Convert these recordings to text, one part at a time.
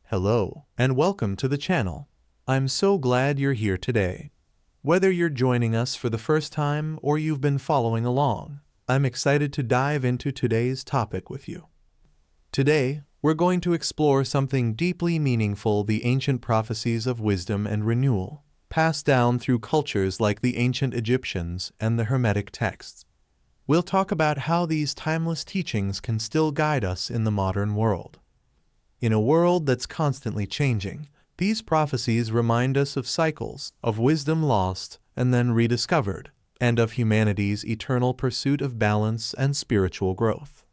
Hello, and welcome to the channel. I'm so glad you're here today. Whether you're joining us for the first time or you've been following along, I'm excited to dive into today's topic with you. Today, we're going to explore something deeply meaningful: the ancient prophecies of wisdom and renewal, passed down through cultures like the ancient Egyptians and the Hermetic texts. We'll talk about how these timeless teachings can still guide us in the modern world. In a world that's constantly changing, these prophecies remind us of cycles, of wisdom lost and then rediscovered, and of humanity's eternal pursuit of balance and spiritual growth.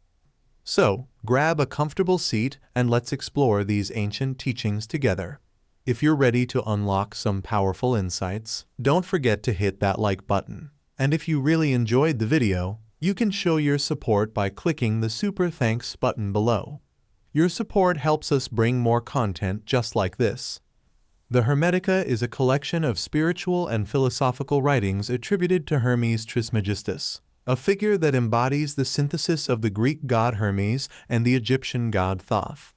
So, grab a comfortable seat and let's explore these ancient teachings together. If you're ready to unlock some powerful insights, don't forget to hit that like button. And if you really enjoyed the video, you can show your support by clicking the super thanks button below. Your support helps us bring more content just like this. The Hermetica is a collection of spiritual and philosophical writings attributed to Hermes Trismegistus, a figure that embodies the synthesis of the Greek god Hermes and the Egyptian god Thoth.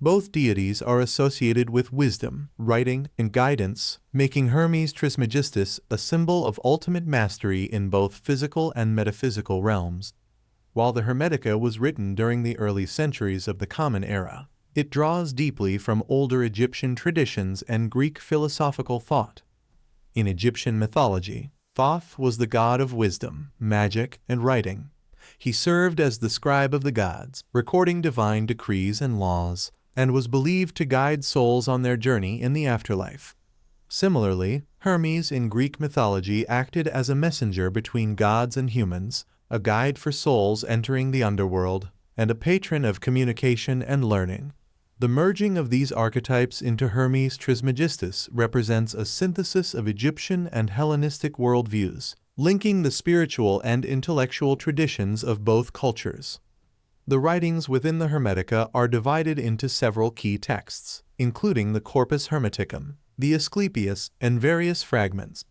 Both deities are associated with wisdom, writing, and guidance, making Hermes Trismegistus a symbol of ultimate mastery in both physical and metaphysical realms. While the Hermetica was written during the early centuries of the Common Era, it draws deeply from older Egyptian traditions and Greek philosophical thought. In Egyptian mythology, Thoth was the god of wisdom, magic, and writing. He served as the scribe of the gods, recording divine decrees and laws, and was believed to guide souls on their journey in the afterlife. Similarly, Hermes in Greek mythology acted as a messenger between gods and humans, a guide for souls entering the underworld, and a patron of communication and learning. The merging of these archetypes into Hermes Trismegistus represents a synthesis of Egyptian and Hellenistic worldviews, linking the spiritual and intellectual traditions of both cultures. The writings within the Hermetica are divided into several key texts, including the Corpus Hermeticum, the Asclepius, and various fragments.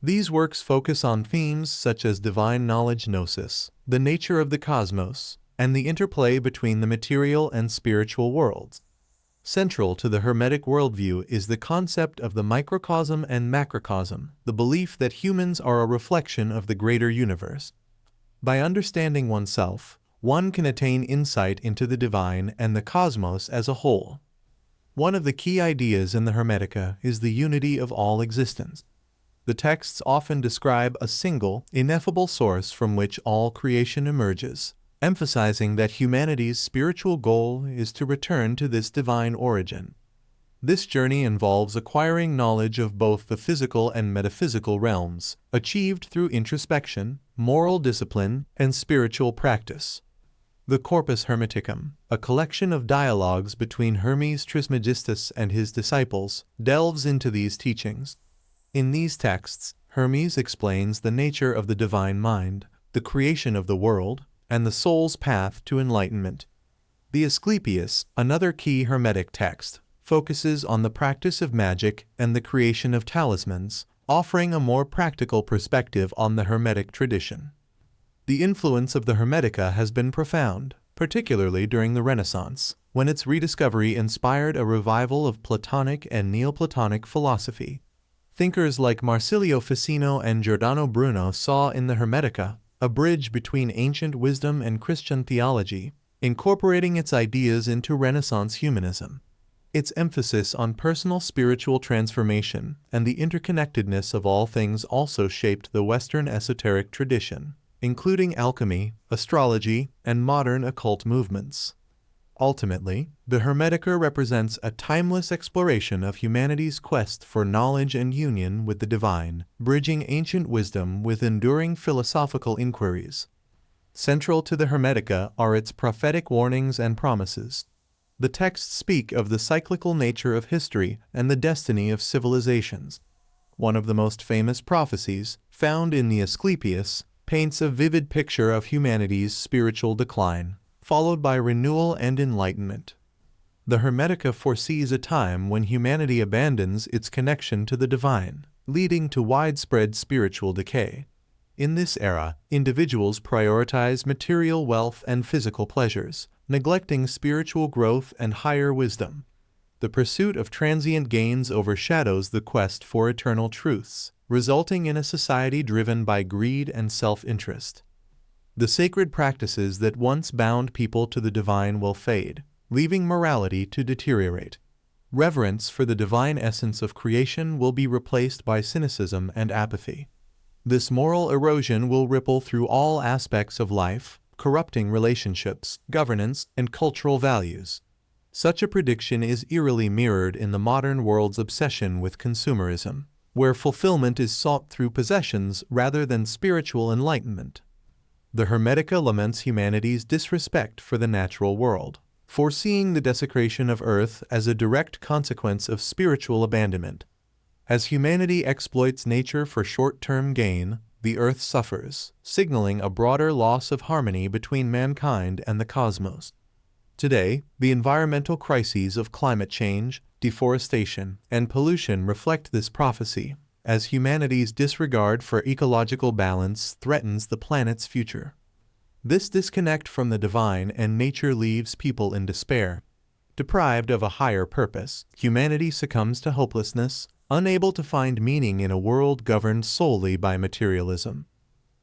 These works focus on themes such as divine knowledge gnosis, the nature of the cosmos, and the interplay between the material and spiritual worlds. Central to the Hermetic worldview is the concept of the microcosm and macrocosm, the belief that humans are a reflection of the greater universe. By understanding oneself, one can attain insight into the divine and the cosmos as a whole. One of the key ideas in the Hermetica is the unity of all existence. The texts often describe a single, ineffable source from which all creation emerges, emphasizing that humanity's spiritual goal is to return to this divine origin. This journey involves acquiring knowledge of both the physical and metaphysical realms, achieved through introspection, moral discipline, and spiritual practice. The Corpus Hermeticum, a collection of dialogues between Hermes Trismegistus and his disciples, delves into these teachings. In these texts, Hermes explains the nature of the divine mind, the creation of the world, and the soul's path to enlightenment. The Asclepius, another key Hermetic text, focuses on the practice of magic and the creation of talismans, offering a more practical perspective on the Hermetic tradition. The influence of the Hermetica has been profound, particularly during the Renaissance, when its rediscovery inspired a revival of Platonic and Neoplatonic philosophy. Thinkers like Marsilio Ficino and Giordano Bruno saw in the Hermetica a bridge between ancient wisdom and Christian theology, incorporating its ideas into Renaissance humanism. Its emphasis on personal spiritual transformation and the interconnectedness of all things also shaped the Western esoteric tradition, including alchemy, astrology, and modern occult movements. Ultimately, the Hermetica represents a timeless exploration of humanity's quest for knowledge and union with the divine, bridging ancient wisdom with enduring philosophical inquiries. Central to the Hermetica are its prophetic warnings and promises. The texts speak of the cyclical nature of history and the destiny of civilizations. One of the most famous prophecies, found in the Asclepius, paints a vivid picture of humanity's spiritual decline, followed by renewal and enlightenment. The Hermetica foresees a time when humanity abandons its connection to the divine, leading to widespread spiritual decay. In this era, individuals prioritize material wealth and physical pleasures, neglecting spiritual growth and higher wisdom. the pursuit of transient gains overshadows the quest for eternal truths, resulting in a society driven by greed and self-interest. The sacred practices that once bound people to the divine will fade, leaving morality to deteriorate. Reverence for the divine essence of creation will be replaced by cynicism and apathy. This moral erosion will ripple through all aspects of life, corrupting relationships, governance, and cultural values. Such a prediction is eerily mirrored in the modern world's obsession with consumerism, where fulfillment is sought through possessions rather than spiritual enlightenment. The Hermetica laments humanity's disrespect for the natural world, foreseeing the desecration of Earth as a direct consequence of spiritual abandonment. As humanity exploits nature for short-term gain, the Earth suffers, signaling a broader loss of harmony between mankind and the cosmos. Today, the environmental crises of climate change, deforestation, and pollution reflect this prophecy, as humanity's disregard for ecological balance threatens the planet's future. This disconnect from the divine and nature leaves people in despair. Deprived of a higher purpose, humanity succumbs to hopelessness, unable to find meaning in a world governed solely by materialism.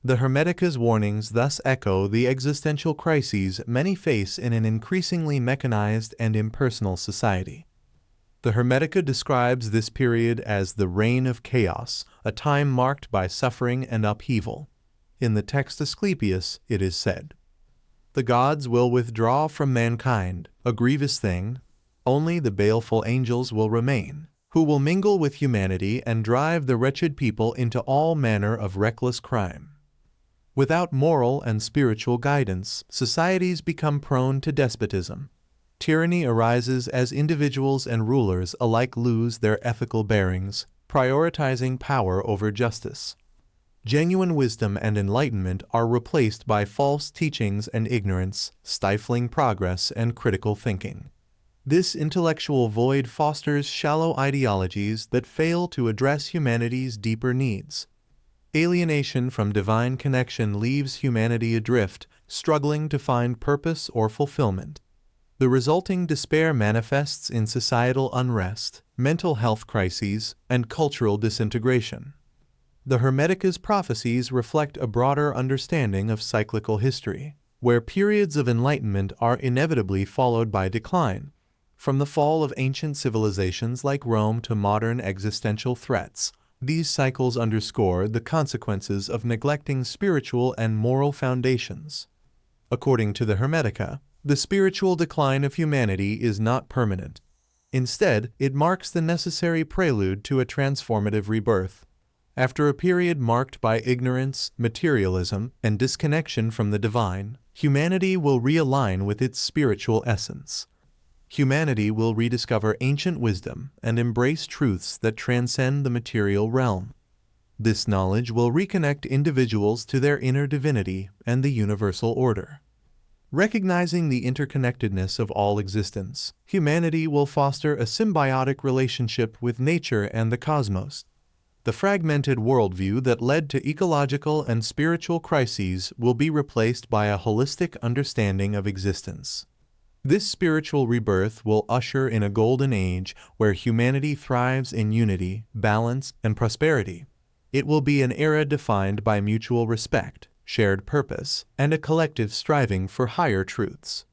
The Hermetica's warnings thus echo the existential crises many face in an increasingly mechanized and impersonal society. The Hermetica describes this period as the reign of chaos, a time marked by suffering and upheaval. In the text Asclepius, it is said, "The gods will withdraw from mankind, a grievous thing. Only the baleful angels will remain, who will mingle with humanity and drive the wretched people into all manner of reckless crime." Without moral and spiritual guidance, societies become prone to despotism. Tyranny arises as individuals and rulers alike lose their ethical bearings, prioritizing power over justice. Genuine wisdom and enlightenment are replaced by false teachings and ignorance, stifling progress and critical thinking. This intellectual void fosters shallow ideologies that fail to address humanity's deeper needs. Alienation from divine connection leaves humanity adrift, struggling to find purpose or fulfillment. The resulting despair manifests in societal unrest, mental health crises, and cultural disintegration. The Hermetica's prophecies reflect a broader understanding of cyclical history, where periods of enlightenment are inevitably followed by decline. From the fall of ancient civilizations like Rome to modern existential threats, these cycles underscore the consequences of neglecting spiritual and moral foundations. According to the Hermetica, the spiritual decline of humanity is not permanent. Instead, it marks the necessary prelude to a transformative rebirth. After a period marked by ignorance, materialism, and disconnection from the divine, humanity will realign with its spiritual essence. Humanity will rediscover ancient wisdom and embrace truths that transcend the material realm. This knowledge will reconnect individuals to their inner divinity and the universal order. Recognizing the interconnectedness of all existence, humanity will foster a symbiotic relationship with nature and the cosmos. The fragmented worldview that led to ecological and spiritual crises will be replaced by a holistic understanding of existence. This spiritual rebirth will usher in a golden age where humanity thrives in unity, balance, and prosperity. It will be an era defined by mutual respect, shared purpose, and a collective striving for higher truths.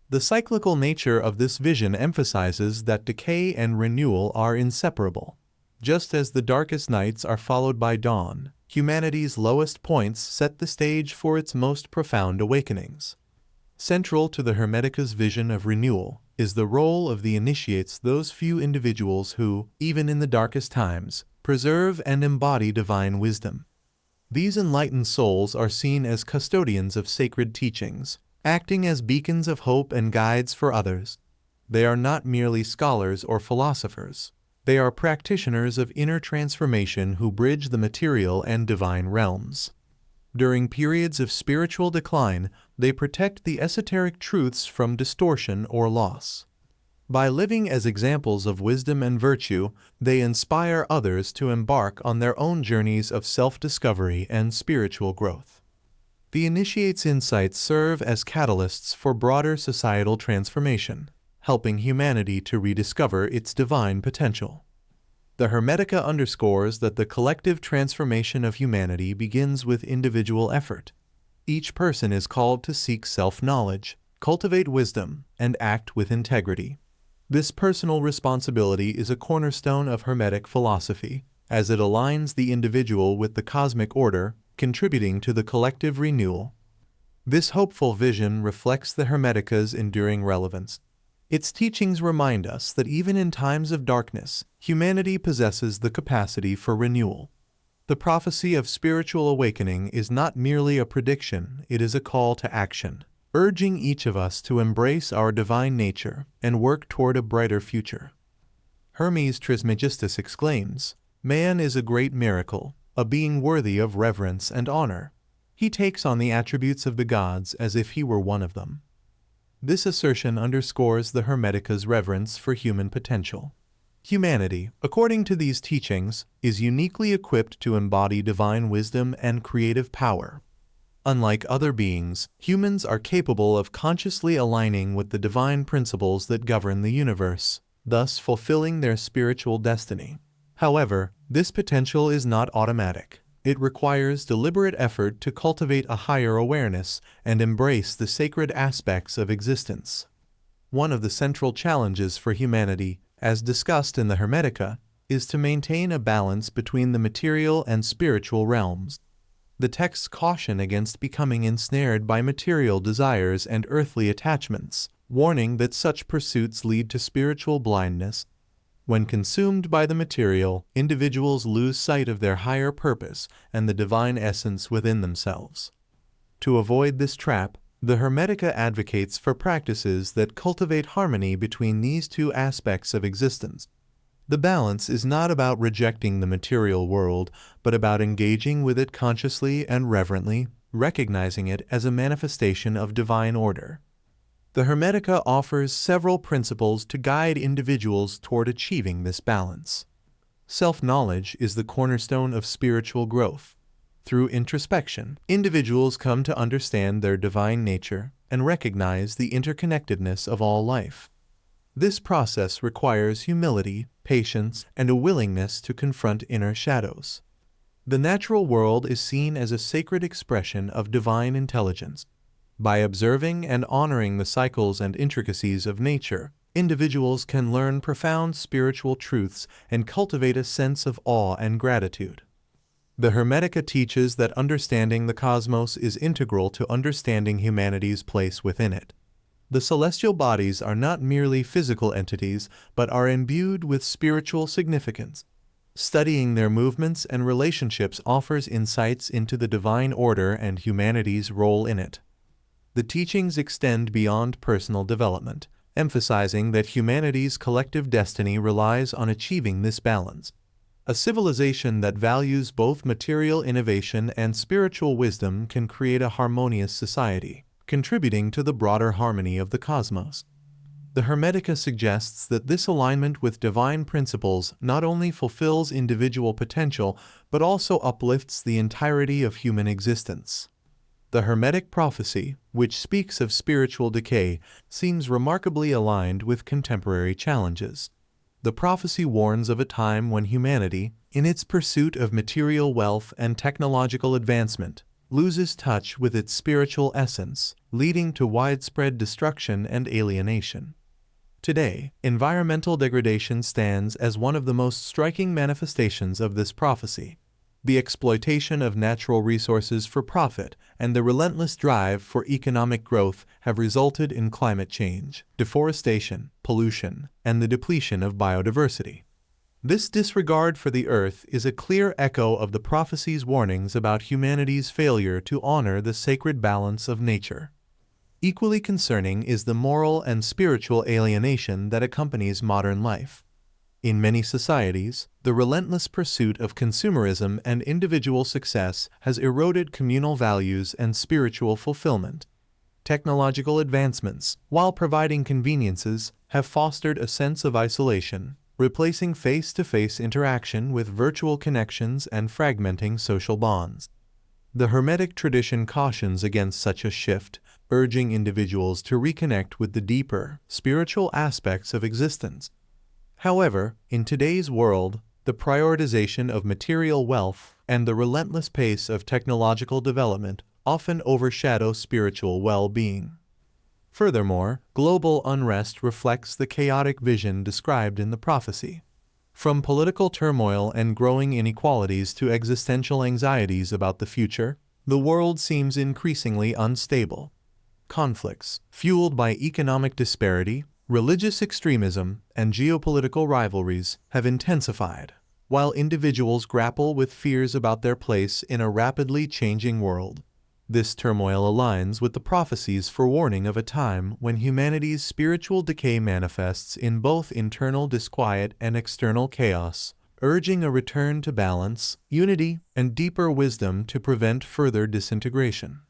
The cyclical nature of this vision emphasizes that decay and renewal are inseparable. Just as the darkest nights are followed by dawn, humanity's lowest points set the stage for its most profound awakenings. Central to the Hermetica's vision of renewal is the role of the initiates, those few individuals who, even in the darkest times, preserve and embody divine wisdom. These enlightened souls are seen as custodians of sacred teachings, acting as beacons of hope and guides for others. They are not merely scholars or philosophers. They are practitioners of inner transformation who bridge the material and divine realms. During periods of spiritual decline, they protect the esoteric truths from distortion or loss. By living as examples of wisdom and virtue, they inspire others to embark on their own journeys of self-discovery and spiritual growth. The initiate's insights serve as catalysts for broader societal transformation, helping humanity to rediscover its divine potential. The Hermetica underscores that the collective transformation of humanity begins with individual effort. Each person is called to seek self-knowledge, cultivate wisdom, and act with integrity. This personal responsibility is a cornerstone of Hermetic philosophy, as it aligns the individual with the cosmic order, contributing to the collective renewal. This hopeful vision reflects the Hermetica's enduring relevance. Its teachings remind us that even in times of darkness, humanity possesses the capacity for renewal. The prophecy of spiritual awakening is not merely a prediction, it is a call to action, urging each of us to embrace our divine nature and work toward a brighter future. Hermes Trismegistus exclaims, "Man is a great miracle, a being worthy of reverence and honor. He takes on the attributes of the gods as if he were one of them." This assertion underscores the Hermetica's reverence for human potential. Humanity, according to these teachings, is uniquely equipped to embody divine wisdom and creative power. Unlike other beings, humans are capable of consciously aligning with the divine principles that govern the universe, thus fulfilling their spiritual destiny. However, this potential is not automatic. It requires deliberate effort to cultivate a higher awareness and embrace the sacred aspects of existence. One of the central challenges for humanity, as discussed in the Hermetica, is to maintain a balance between the material and spiritual realms. The texts caution against becoming ensnared by material desires and earthly attachments, warning that such pursuits lead to spiritual blindness. When consumed by the material, individuals lose sight of their higher purpose and the divine essence within themselves. To avoid this trap, the Hermetica advocates for practices that cultivate harmony between these two aspects of existence. The balance is not about rejecting the material world, but about engaging with it consciously and reverently, recognizing it as a manifestation of divine order. The Hermetica offers several principles to guide individuals toward achieving this balance. Self-knowledge is the cornerstone of spiritual growth. Through introspection, individuals come to understand their divine nature and recognize the interconnectedness of all life. This process requires humility, patience, and a willingness to confront inner shadows. The natural world is seen as a sacred expression of divine intelligence. By observing and honoring the cycles and intricacies of nature, individuals can learn profound spiritual truths and cultivate a sense of awe and gratitude. The Hermetica teaches that understanding the cosmos is integral to understanding humanity's place within it. The celestial bodies are not merely physical entities, but are imbued with spiritual significance. Studying their movements and relationships offers insights into the divine order and humanity's role in it. The teachings extend beyond personal development, emphasizing that humanity's collective destiny relies on achieving this balance. A civilization that values both material innovation and spiritual wisdom can create a harmonious society, contributing to the broader harmony of the cosmos. The Hermetica suggests that this alignment with divine principles not only fulfills individual potential, but also uplifts the entirety of human existence. The Hermetic prophecy, which speaks of spiritual decay, seems remarkably aligned with contemporary challenges. The prophecy warns of a time when humanity, in its pursuit of material wealth and technological advancement, loses touch with its spiritual essence, leading to widespread destruction and alienation. Today, environmental degradation stands as one of the most striking manifestations of this prophecy. The exploitation of natural resources for profit and the relentless drive for economic growth have resulted in climate change, deforestation, pollution, and the depletion of biodiversity. This disregard for the earth is a clear echo of the prophecy's warnings about humanity's failure to honor the sacred balance of nature. Equally concerning is the moral and spiritual alienation that accompanies modern life. In many societies, the relentless pursuit of consumerism and individual success has eroded communal values and spiritual fulfillment. Technological advancements, while providing conveniences, have fostered a sense of isolation, replacing face-to-face interaction with virtual connections and fragmenting social bonds. The Hermetic tradition cautions against such a shift, urging individuals to reconnect with the deeper, spiritual aspects of existence. However, in today's world, the prioritization of material wealth and the relentless pace of technological development often overshadow spiritual well-being. Furthermore, global unrest reflects the chaotic vision described in the prophecy. From political turmoil and growing inequalities to existential anxieties about the future, the world seems increasingly unstable. Conflicts, fueled by economic disparity, religious extremism, and geopolitical rivalries, have intensified, while individuals grapple with fears about their place in a rapidly changing world. This turmoil aligns with the prophecies forewarning of a time when humanity's spiritual decay manifests in both internal disquiet and external chaos, urging a return to balance, unity, and deeper wisdom to prevent further disintegration.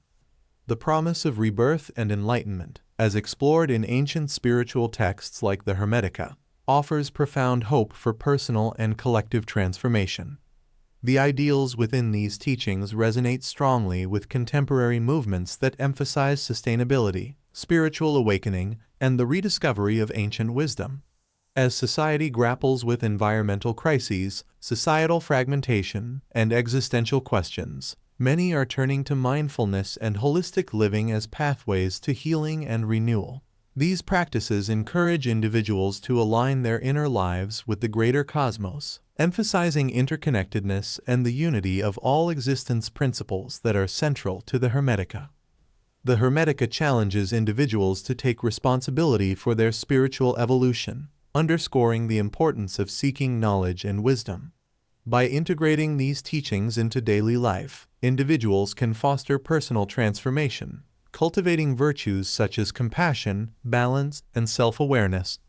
The promise of rebirth and enlightenment, as explored in ancient spiritual texts like the Hermetica, offers profound hope for personal and collective transformation. The ideals within these teachings resonate strongly with contemporary movements that emphasize sustainability, spiritual awakening, and the rediscovery of ancient wisdom. As society grapples with environmental crises, societal fragmentation, and existential questions, many are turning to mindfulness and holistic living as pathways to healing and renewal. These practices encourage individuals to align their inner lives with the greater cosmos, emphasizing interconnectedness and the unity of all existence principles that are central to the Hermetica. The Hermetica challenges individuals to take responsibility for their spiritual evolution, underscoring the importance of seeking knowledge and wisdom. By integrating these teachings into daily life, individuals can foster personal transformation, cultivating virtues such as compassion, balance, and self-awareness.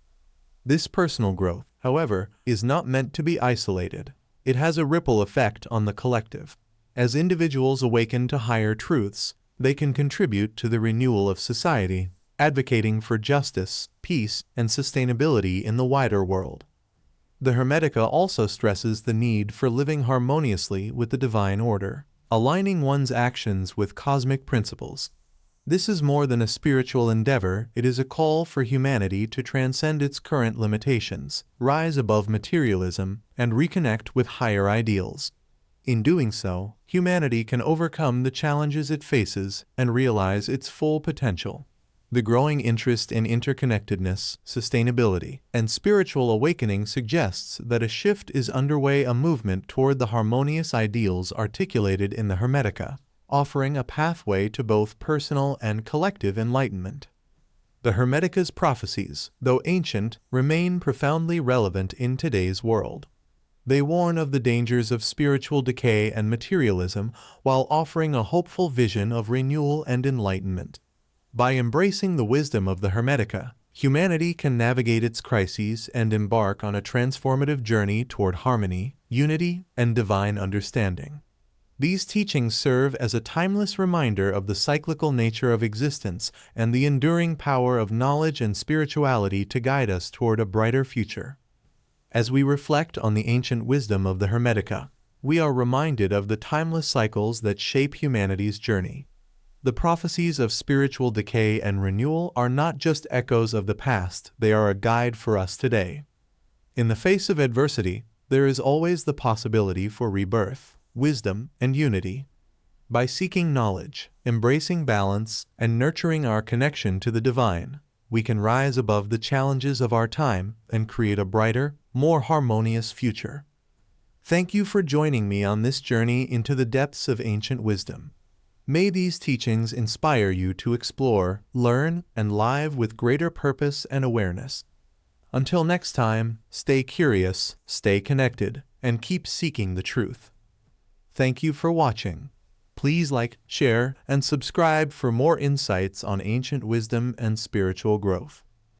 This personal growth, however, is not meant to be isolated. It has a ripple effect on the collective. As individuals awaken to higher truths, they can contribute to the renewal of society, advocating for justice, peace, and sustainability in the wider world. The Hermetica also stresses the need for living harmoniously with the divine order, aligning one's actions with cosmic principles. This is more than a spiritual endeavor, it is a call for humanity to transcend its current limitations, rise above materialism, and reconnect with higher ideals. In doing so, humanity can overcome the challenges it faces and realize its full potential. The growing interest in interconnectedness, sustainability, and spiritual awakening suggests that a shift is underway, a movement toward the harmonious ideals articulated in the Hermetica, offering a pathway to both personal and collective enlightenment. The Hermetica's prophecies, though ancient, remain profoundly relevant in today's world. They warn of the dangers of spiritual decay and materialism while offering a hopeful vision of renewal and enlightenment. By embracing the wisdom of the Hermetica, humanity can navigate its crises and embark on a transformative journey toward harmony, unity, and divine understanding. These teachings serve as a timeless reminder of the cyclical nature of existence and the enduring power of knowledge and spirituality to guide us toward a brighter future. As we reflect on the ancient wisdom of the Hermetica, we are reminded of the timeless cycles that shape humanity's journey. The prophecies of spiritual decay and renewal are not just echoes of the past, they are a guide for us today. In the face of adversity, there is always the possibility for rebirth, wisdom, and unity. By seeking knowledge, embracing balance, and nurturing our connection to the divine, we can rise above the challenges of our time and create a brighter, more harmonious future. Thank you for joining me on this journey into the depths of ancient wisdom. May these teachings inspire you to explore, learn, and live with greater purpose and awareness. Until next time, stay curious, stay connected, and keep seeking the truth. Thank you for watching. Please like, share, and subscribe for more insights on ancient wisdom and spiritual growth.